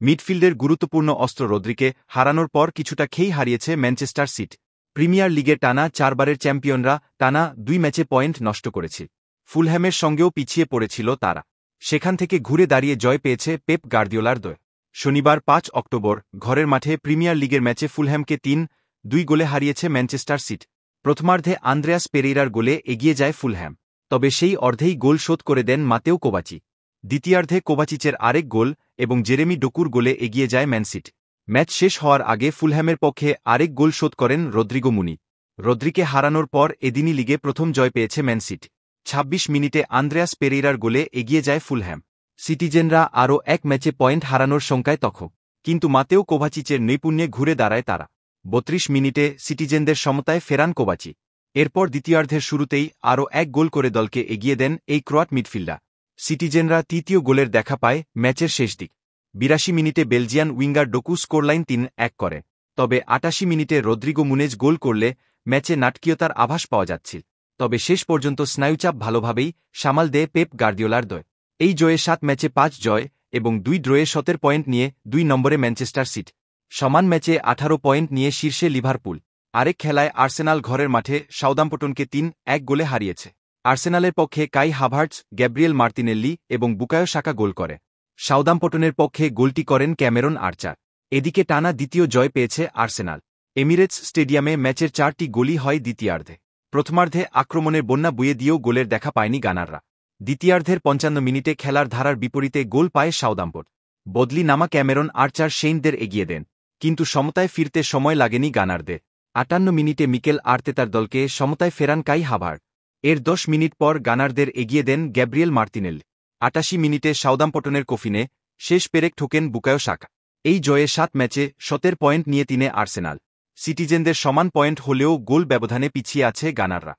মিডফিল্ডের গুরুত্বপূর্ণ অস্ত্র রদ্রিকে হারানোর পর কিছুটা খেই হারিয়েছে ম্যানচেস্টার সিটি। প্রিমিয়ার লিগে টানা 4 বারের চ্যাম্পিয়নরা টানা 2 ম্যাচে পয়েন্ট নষ্ট করেছে। ফুলহ্যামের সঙ্গেও পিছিয়ে পড়েছিল তারা। সেখান থেকে ঘুরে দাঁড়িয়ে জয় পেয়েছে পেপ গার্দিওলার দল। শনিবার 5 অক্টোবর ঘরের মাঠে প্রিমিয়ার লিগের ম্যাচে ফুলহ্যামকে 3-2 গোলে হারিয়েছে ম্যানচেস্টার সিটি। প্রথমার্ধে আন্দ্রেয়াস পেরেইরার গোলে এগিয়ে যায় ফুলহ্যাম, তবে সেই অর্ধেই গোল শোধ করে দেন মাতেও কোভাচিচ। দ্বিতীয়ার্ধে কোভাচিচের আরেক গোল এবং জেরেমি ডোকুর গোলে এগিয়ে যায় ম্যান সিটি। ম্যাচ শেষ হওয়ার আগে ফুলহ্যামের পক্ষে আরেক গোল শোধ করেন রদ্রিগো মুনি। রদ্রিকে হারানোর পর এদিনই লিগে প্রথম জয় পেয়েছে ম্যান সিটি। 26 মিনিটে আন্দ্রেয়াস পেরেইরার গোলে এগিয়ে যায় ফুলহ্যাম। সিটিজেনরা আরও এক ম্যাচে পয়েন্ট হারানোর শঙ্কায় তখন, কিন্তু মাতেও কোভাচিচের নৈপুণ্যে ঘুরে দাঁড়ায় তারা। 32 মিনিটে সিটিজেনদের সমতায় ফেরান কোভাচিচ। এরপর দ্বিতীয়ার্ধের শুরুতেই আরও এক গোল করে দলকে এগিয়ে দেন এই ক্রোয়াট মিডফিল্ডার। সিটিজেনরা তৃতীয় গোলের দেখা পায় ম্যাচের শেষ দিক। 82 মিনিটে বেলজিয়ান উইঙ্গার ডোকু স্কোরলাইন 3-1 করে, তবে 88 মিনিটে রদ্রিগো মুনেজ গোল করলে ম্যাচে নাটকীয়তার আভাস পাওয়া যাচ্ছিল। তবে শেষ পর্যন্ত স্নায়ুচাপ ভালোভাবেই সামাল দেয় পেপ গার্দিওলার দল। এই জয়ে 7 ম্যাচে 5 জয় এবং 2 ড্রয়ে 17 পয়েন্ট নিয়ে 2 নম্বরে ম্যানচেস্টার সিটি। সমান ম্যাচে 18 পয়েন্ট নিয়ে শীর্ষে লিভারপুল। আরেক খেলায় আর্সেনাল ঘরের মাঠে সাউদাম্পটনকে 3-1 গোলে হারিয়েছে। আর্সেনালের পক্ষে কাই হাভার্টস, গ্যাব্রিয়েল মার্তিনেল্লি এবং বুকায়ো সাকা গোল করে। সাউদাম্পটনের পক্ষে গোলটি করেন ক্যামেরন আর্চার। এদিকে টানা দ্বিতীয় জয় পেয়েছে আর্সেনাল। এমিরেটস স্টেডিয়ামে ম্যাচের 4টি গোলই হয় দ্বিতীয়ার্ধে। প্রথমার্ধে আক্রমণের বন্যা বইয়ে দিয়েও গোলের দেখা পায়নি গানাররা। দ্বিতীয়ার্ধের 55 মিনিটে খেলার ধারার বিপরীতে গোল পায় সাউদাম্পট। বদলি নামা ক্যামেরন আর্চার সেইনদের এগিয়ে দেন, কিন্তু সমতায় ফিরতে সময় লাগেনি গানারদের। 58 মিনিটে মিকেল আর্তেতার দলকে সমতায় ফেরান কাই হাভার্টস। এর 10 মিনিট পর গানারদের এগিয়ে দেন গ্যাব্রিয়েল মার্তিনেল্লি। 88 মিনিটে সাউদাম্পটনের কফিনে শেষ পেরেক ঠোকেন বুকায়ো সাকা। এই জয়ে 7 ম্যাচে 17 পয়েন্ট নিয়ে 3-এ আর্সেনাল। সিটিজেনদের সমান পয়েন্ট হলেও গোল ব্যবধানে পিছিয়ে আছে গানাররা।